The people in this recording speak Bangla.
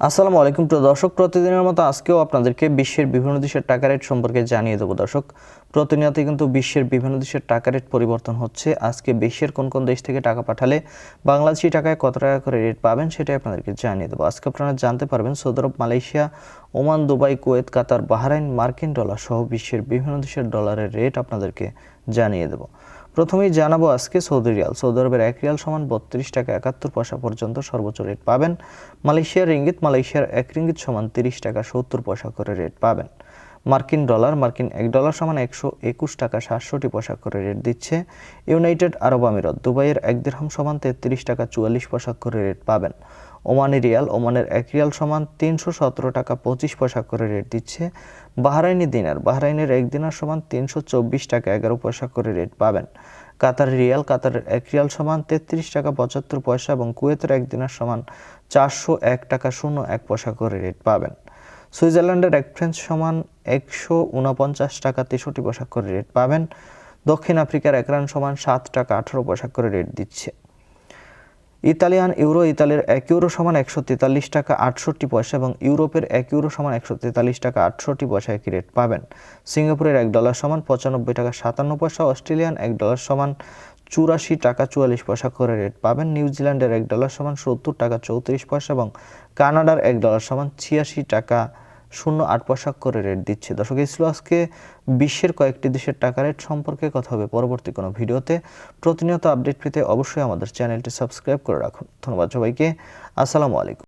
আসসালামু আলাইকুম প্রিয় দর্শক, প্রতিদিনের মতো আজকেও আপনাদেরকে বিশ্বের বিভিন্ন দেশের টাকা রেট সম্পর্কে জানিয়ে দেবো। দর্শক, প্রতিনিয়তই কিন্তু বিশ্বের বিভিন্ন দেশের টাকা রেট পরিবর্তন হচ্ছে। আজকে বিশ্বের কোন কোন দেশ থেকে টাকা পাঠালে বাংলাদেশি টাকায় কত টাকা করে রেট পাবেন সেটাই আপনাদেরকে জানিয়ে দেবো। আজকে আপনারা জানতে পারবেন সৌদি আরব, মালয়েশিয়া, ওমান, দুবাই, কুয়েত, কাতার, বাহরাইন, মার্কিন ডলার সহ বিশ্বের বিভিন্ন দেশের ডলারের রেট আপনাদেরকে জানিয়ে দেবো। প্রথমেই জানাবো আজকে সৌদি রিয়াল। সৌদি আরবের 1 রিয়াল সমান 32 টাকা 71 পয়সা পর্যন্ত সর্বোচ্চ রেট পাবেন। মালয়েশিয়ার রিঙ্গিত, মালয়েশিয়ার 1 রিঙ্গিত সমান 30 টাকা 70 পয়সা করে রেট পাবেন। মার্কিন ডলার, মার্কিন 1 ডলার সমান 121 টাকা 67 পয়সা করে রেট দিচ্ছে। ইউনাইটেড আরব আমিরাত, দুবাইয়ের 1 দিরহাম সমান 33 টাকা 44 পয়সা করে রেট পাবেন। ওমানি রিয়াল, ওমানের 1 রিয়াল সমান 317 টাকা 25 পয়সা করে রেট দিচ্ছে। বাহরাইনি দিনার, বাহরাইনের 1 দিনার সমান 324 টাকা 11 পয়সা করে রেট পাবেন। কাতার রিয়াল, কাতারের 1 রিয়াল সমান 33 টাকা 75 পয়সা এবং কুয়েতের 1 দিনার সমান 401 টাকা 01 পয়সা করে রেট পাবেন। সুইজারল্যান্ডের 1 ফ্রাঙ্ক সমান 149 টাকা 63 পয়সা করে রেট পাবেন। দক্ষিণ আফ্রিকার 1 রান সমান 7 টাকা 18 পয়সা করে রেট দিচ্ছে। ইতালিয়ান ইউরো, ইতালির 1 ইউরো সমান 143 টাকা 68 পয়সা এবং ইউরোপের 1 ইউরো সমান 143 টাকা 68 পয়সা একই রেট পাবেন। সিঙ্গাপুরের 1 ডলার সমান 95 টাকা 57 পয়সা, অস্ট্রেলিয়ান 1 ডলার সমান 84 টাকা 44 পয়সা করে রেট পাবেন। নিউজিল্যান্ডের 1 ডলার সমান 70 টাকা 34 পয়সা এবং কানাডার 1 ডলার সমান 86 টাকা 08 পয়সা করে রেট দিচ্ছে। দর্শক, এই ছিল আজকে বিশ্বের কয়েকটি দেশের টাকা রেট সম্পর্কে কথা হবে পরবর্তী কোনো ভিডিওতে। প্রতিনিয়ত আপডেট পেতে অবশ্যই আমাদের চ্যানেলটি সাবস্ক্রাইব করে রাখুন। ধন্যবাদ সবাইকে। আসসালামু আলাইকুম।